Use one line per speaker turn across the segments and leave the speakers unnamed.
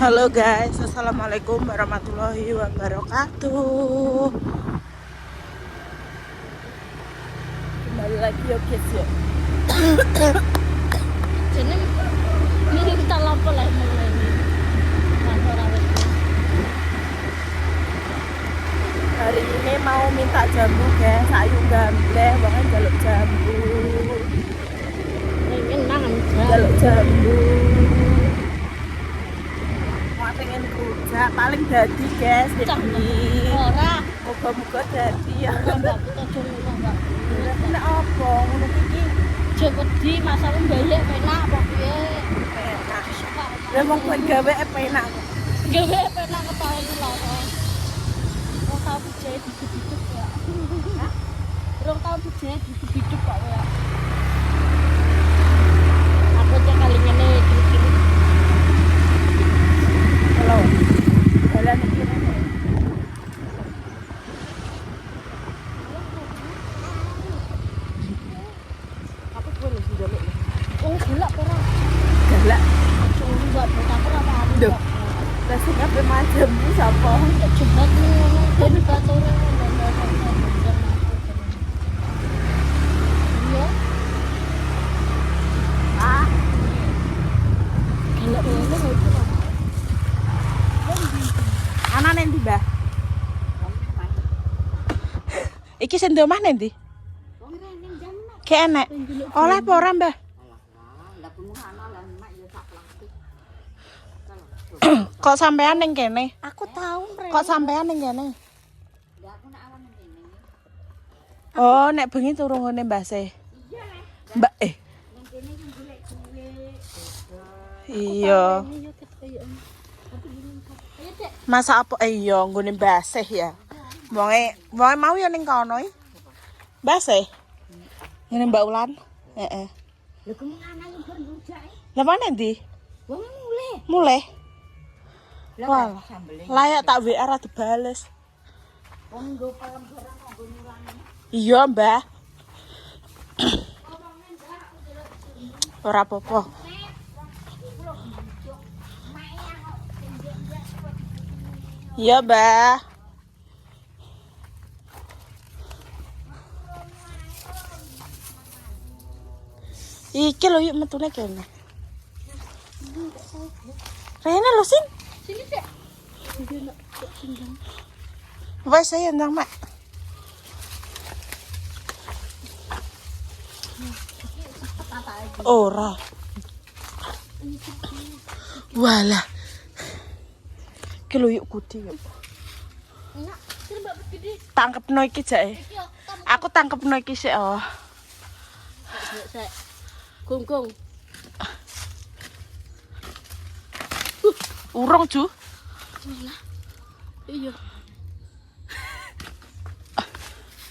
Halo guys, assalamualaikum warahmatullahi wabarakatuh. Kembali lagi ya guys ya.
Jadi ini kita lapor lah mulai kantor awet.
Hari ini mau minta jambu guys, ayo gambleh, bahkan jaluk jambu.
Pengen mangan
Jaluk jambu. Mau pengen kerja, paling jadi guys ini.
ora
Moga-moga jadi ya.
enggak kita coba enggak.
Nek opo ngono iki
Coba di masalah balik penak apa piye?
enak. Lah wong kowe gawe enak kok.
Gawe penak kepala itu lara. Rong tau dijahit hidup ya. Rong tau dijahit hidup kok ya. Aku aja kali ngene kiri-kiri.
Halo. Jalan iki. Aku boleh njaluk.
Oh, gelap ora.
Galak.
Cuma buat apa ora anu.
Duh. Lah sing ape macam sapa?
Coba ngono ben katore iya.
Ah,
Gelap ngono itu.
ana ning ndi, Mbah? Iki sing ndi omah ning ndi? Ki enek. Oleh apa ora, Mbah? Kok sampean ning kene?
Aku tahu
Kok sampean ning kene? Oh, nek bengi turu ngene Mbah Se. Mbak Iya. Masa apa iya nggone Mbah Se ya. Wonge mau ya ning kono iki. Mbah Se. Ngene Mbak Ulan. Heeh.
Lha kemana yo berujak?
Lah mana ndi?
Wong mulai.
Mulai. Wah, layak tak WA ra dibales.
Wong nggo palem barang nggo nyulangi.
Iya, Mbah. Ora apa-apa. Iya, Mbah. Iki lho yuk metune kene. Rene lho Sin.
Sini sih. Dia nak sindang.
Wes saya ndang, Mak. Ora. Walah. Iki lho yuk kudi yuk.
Enak, sini mbak gede.
Tangkepno iki jae.
Iki yo,
Aku tangkepno iki sik oh.
sik. Gong-gong.
Urung, Ju.
Lah. Iya.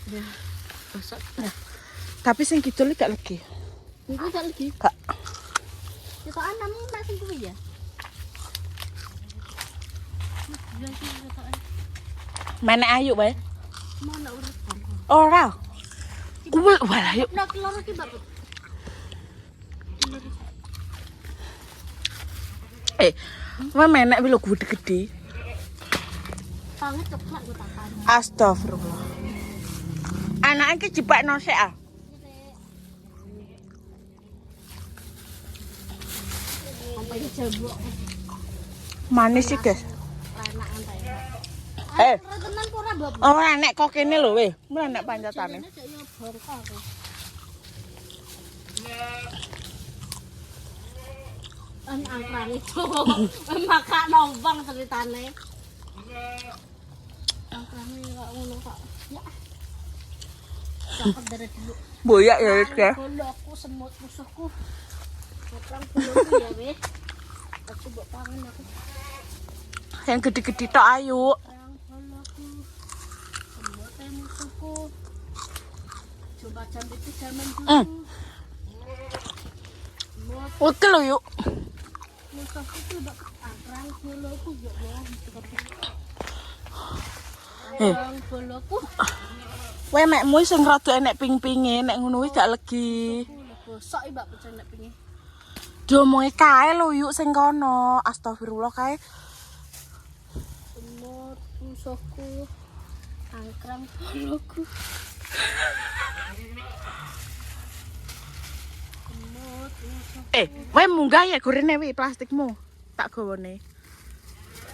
Ya, besok.
Tapi sing kidul gak legi.
Iku tak lagi.
Gak.
Kita anam mbak sing kuwi ya. Ya sih kita.
Menek ayu wae.
Mana urut kan.
Ora. Kuwi walah yuk.
Nak loro ki mbak.
Wae menek wi lho gede-gede.
Tangi coklat gue tapan.
Astagfirullah. Anake iki jipakno sik ah.
Sampai jabuk.
Manis sih, guys.
Anak antai.
Eh,
Tenan ora mbak.
ora nek kok kene lho weh. Mulai nek pancatane.
Ini cek yo bongkar aku. Angkrang itu makan nombang ceritane. Angkrangnya kok ngono kok. Ya. Cakep dari dulu.
Boyak ya wis, guys.
Kalau aku semut musuhku. Angkrang dulu ya weh. Aku mbok pangan aku.
Yang gede-gede tok ayu.
Angkrang kalau aku semut musuhku. Coba jam itu zaman dulu.
Oke lho yuk.
Musuhku tuh mbak angkrang kalau aku ya Allah. Angkrang kalau aku.
Weh mekmu sing rada enek ping-pinge nek ngono wis gak legi.
Bosok iki mbak pecah nek pingi.
Domonge kae lho yuk sing kono. Astagfirullah kae.
Semut musuhku. Angkrang boloku. Semut musuhku.
Wae munggah ya gorene wi plastikmu. Tak gawane.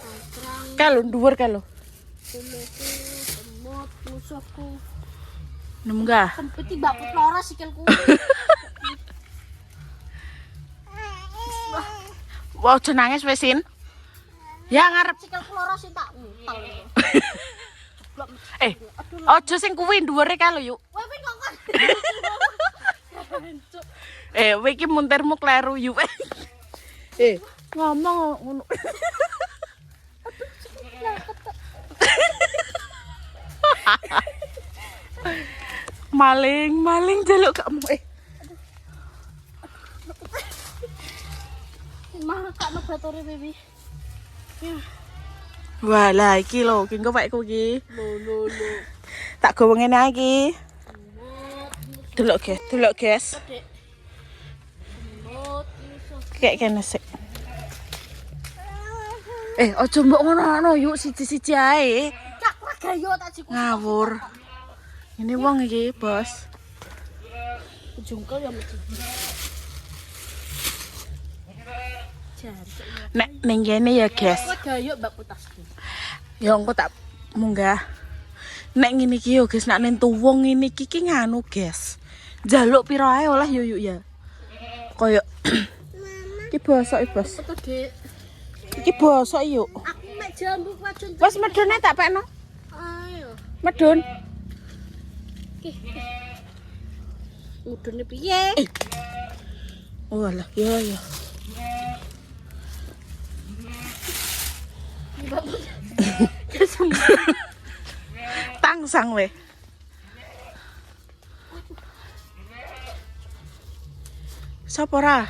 Angkrang
Kae lho dhuwur kae lho.
boloku. Semut musuhku.
Munggah.
Sempit mbakku loro sikilku.
Wah, aja nangis wis, Sin. Ya ngarep.
Sikilku loro sing tak untal.
Aja sing kuwi dhuwure kae lho yuk.
Kowe kok kon.
Kowe iki muntirmu kleru yuk. Ngomong ngono. Maling jaluk kamu.
Mah kak batore baby. Ya.
Walah iki lho, ki engko wekku iki.
Lo.
Tak gowo ngene ae iki. Delok guys.
Dek. Semut musuh.
Kayak kene sik. Aja mbok ngono yuk siji-siji ae.
Cak ora gayo tak jiku.
Ngawur. Ini wong iki, Bos.
Jungkel ya mesti. Jancuk.
Nek ning kene ya, guys.
Ora gayo mbak putasku.
Ya engko tak munggah. Nek ngene iki yo, guys, nek ning tuwung ngene iki nganu, guys. Njaluk piro ae oleh yo yuk ya. Kayak iki bosok iki, Bos.
Foto Dek.
Iki bosok yuk.
Aku mek jambu wajun.
Bos medone tak pekno.
Ayo.
Medun.
Mudune piye?
Oh alah, ya. Tangsang we. Sapa ora?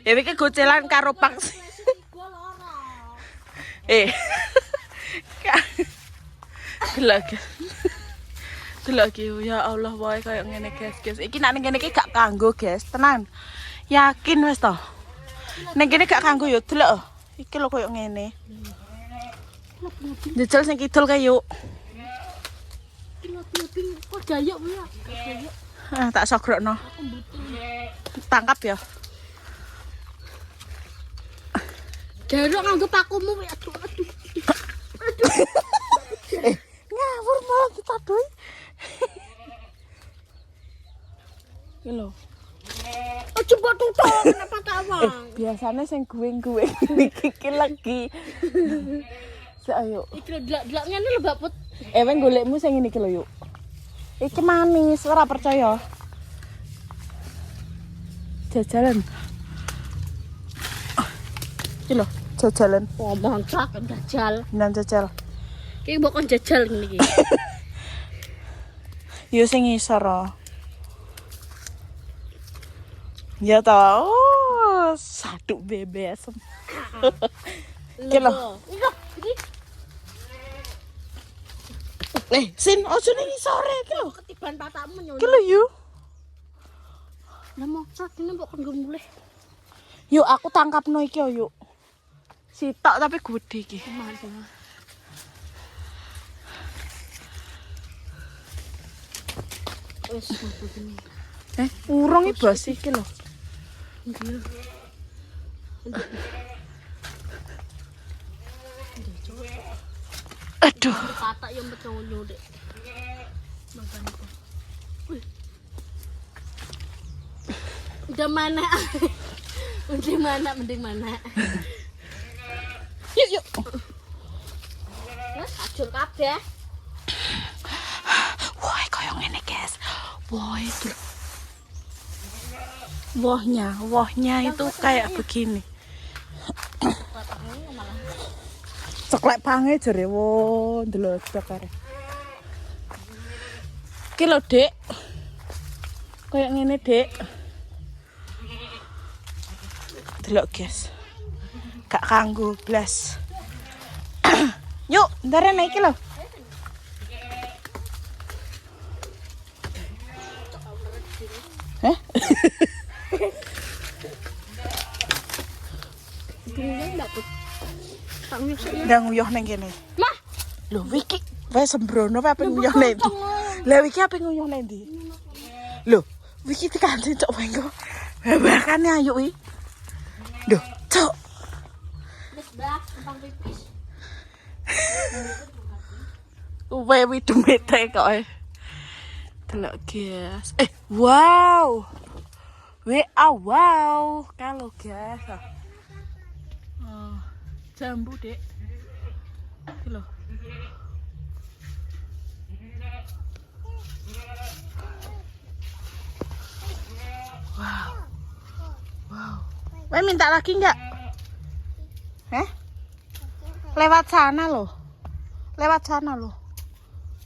Ya iki gocelan karo paks. Delok ya Allah wae kayak ngene guys. Iki nek ning kene iki gak kanggo guys, tenan. Yakin wis to. Ning kene gak kanggo yo delok. Iki lho koyo ngene. Njajal sing kidul kae yuk.
Kok gayuk ya?
Tak sogrokno. Tangkap ya.
Garuk nganggo pakumu aduh.
Ngawur malah ditadoi. Iki lho.
Aja mbok tutuk kenapa tawang.
Biasane sing gue iki lagi. Sik ayo.
Iki delak-delak ngene lho Mbak Put.
Weng golekmu sing ngene iki lho yuk. Iki manis, ora percaya. Jajalan. Iki lho, jajalan.
Oh, mantap jajal.
Nan jajal.
Iki mbok kon jajal ngene iki.
Yo sing ngisor. Ya tau, saduk bebes. Iki lho. Sin, ojo ning sore iki lho.
Ketiban patakmu nyono.
Iki lho yu.
Lah moksa dene mbok kon mulih.
Yuk aku tangkapno iki yuk. Sitok tapi gede iki.
Mantap. Wes begini.
Urung iki bos iki lho.
Iya.
Aduh.
Patak yang betonyo Dek. Makan itu. Wih. Udah mana? Mending mana?
Yuk.
Wes ajur kabeh.
Wah, koyo ngene, guys. Wah, itu. Wahnya itu kayak begini. Ceklek pange jare wo ndelok bakare. Iki lho, Dek. Kayak ngene, Dek. Delok, guys. Gak kanggo blas. Yuk, ndarene iki lho.
Gini dapet. Tak nguyuh sik.
Ndak nguyuh ning kene.
Mah,
Lho iki wae sembrono apa nguyuh ning ndi? Lah iki apa nguyuh ning ndi? Lho, iki dikancing cok wae kok. Bahkan ayo iki. Lho, cok.
wis blas numpang pipis.
Wae wi demete kok. Delok guys. Wow. Wow. Kalau guys. Oh, jambu, Dek. Iki lho. Wow. Wae minta lagi enggak? Lewat sana loh.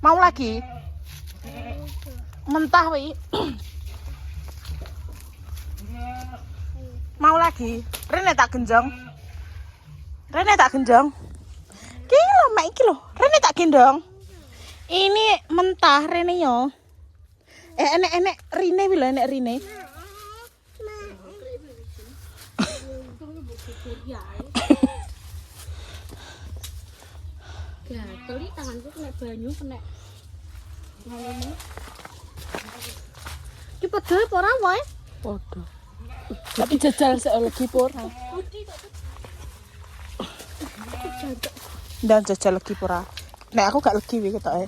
Mau lagi? Mentah wi. Mau lagi? Rene tak genjong. Ki lho, mak iki lho. Rene tak gendong. Ini mentah Rene yo. Enek rine wi lho, enek rine.
Gatel iki tanganku kena banyu kena. Ngono. Ki padha apa ora wae?
Podo. Tapi jajal sik legi pura. Dan jajal legi pura. Nek aku gak legi wi ketoke.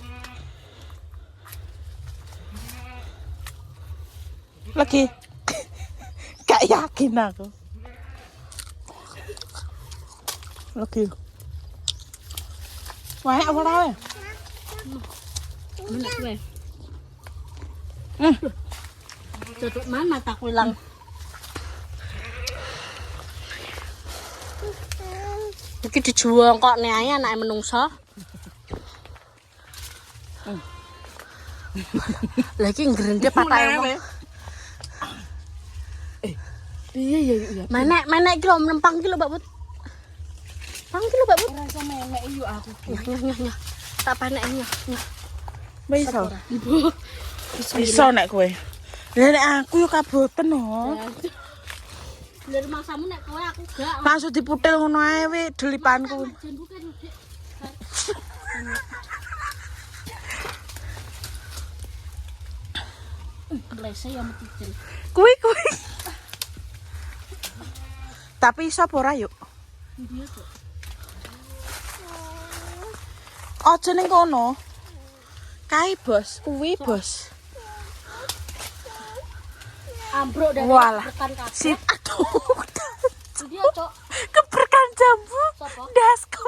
Lagi. Gak yakin aku. Lagi. Wae apa wae?
Menek kowe. Tutup mana tak hilang. Iki dijual kok nek ae anake menungso. Lagi ngrendhe patah wong.
Iya.
Menek iki lho menempang iki lho, Mbak Put. Pang iki lho, Mbak Put.
Ora iso menek yo aku.
Nyah. Tak panek nyah.
Wis iso. Iso nek kowe. Lah nek aku yo kaboten ho.
Lha maksamu nek kowe aku gak.
Langsung diputil ngono ae wi delipanku.
Jan bukan Dik. Lese ya mecicil.
Kuwi. Tapi iso apa ora yuk?
Dia kok.
Aja ning kono. Kae, Bos. Kuwi, Bos.
Ambruk dari
Walah.
rekan kabeh.
Sit aduh.
Dia cok.
Keberkan jambu.
Sopo?
Dasku.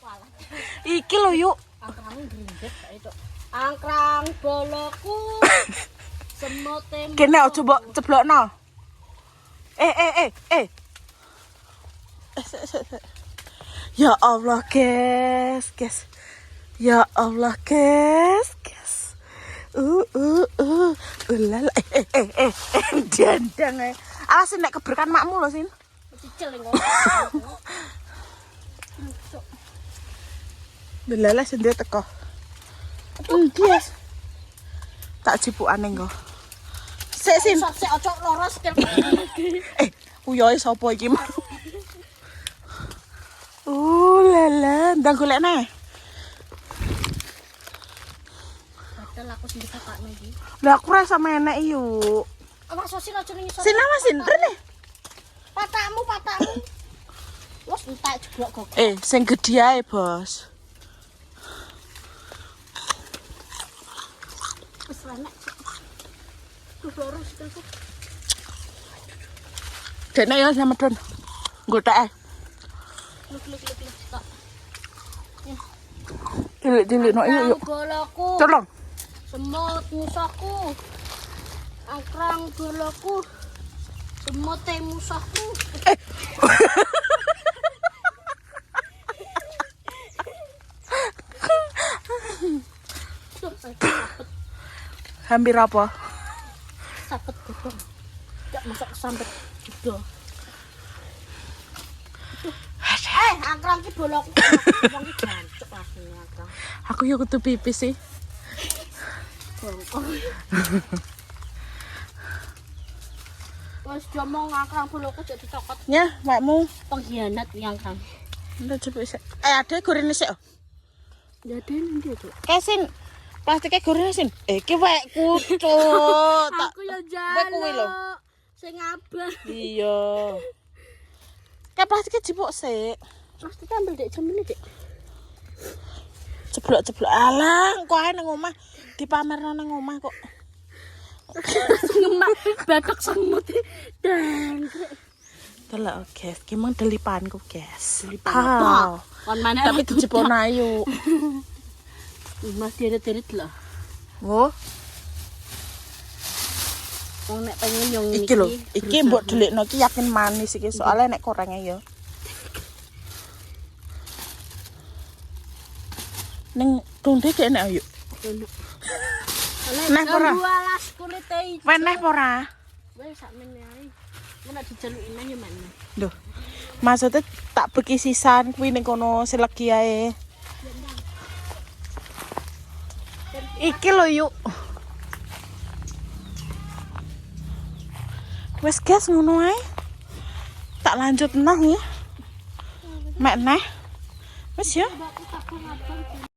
Walah.
Iki lho yuk.
Angkrang grindet kae cok. Angkrang boloku. Semote.
Kene aja mbok ceblokno. Eh. Ya Allah, guys. Ya Allah, guys. Ulala. Dandang ae. Alas nek keberkan makmu lho, Sin.
Mecicil engko.
Ulala sendiri teko. Yes. Tak jipukane engko. Sik, Sin.
Sik ojo loro sikil.
Uyoe sapa iki mau? Lala, ndang golekne.
Padahal aku sing dipakakne iki.
Lah aku ora iso menek yuk.
Awas sosil aja ning isor.
Sin awasin, Rene.
Patakmu. Wes entek jeblok kok.
Sing gedhi ae, Bos.
Wes enak. Wes loro sikilku.
Dene ya sama Don. Nggotek.
Luk. Tak.
Cilik-cilik no yuk.
Boloku.
Tolong.
Semut musuhku. Angkrang boloku. Semote musuhku.
Hampir apa?
Sapet godhong. Gak masuk sambet juga. Angkrang ki bolok. Wong ki jancuk asline angkrang.
Aku yo kudu pipis sih.
Bongkong. Wes diomong ngakang boloku jek ditokot
Ya, makmu.
pengkhianat yang Kang.
Ndak coba sik. Ade gorene sik.
Jadi ndi tuh?
Kesin. Plastiknya gorene sin. Iki wekku, Cuk.
Aku ya
Wek kuwi lho.
jaluk. Sing abah.
Iya. Kayak plastiknya jipuk sik.
Pasti ambil dek jam ini dek.
Ceblok-ceblok. Alah, kok ae nang omah dipamerno nang omah kok.
Ngemak batok semut dan
Delok, guys. Ki mang delipanku, guys.
apa? Kon mana
Tapi dijepon ayu.
Mas deret-deret lah.
Oh,
Wong nek pengen nyong
iki lho. Iki mbok delikno ki yakin manis iki soalnya nek korengnya ya. Ning donde kene ayo. Nah, ora.
Alas kulite ijo.
Weneh apa ora?
Wes sakmene ae. Mun nek diceluki nang yo mana.
Lho. Maksudnya tak beki sisan kuwi ning kono selegi ae. Iki lho yuk. Wes guys ngono ae. Tak lanjut nang ya. Mek neh. Wes ya.
Aku tak ngabang.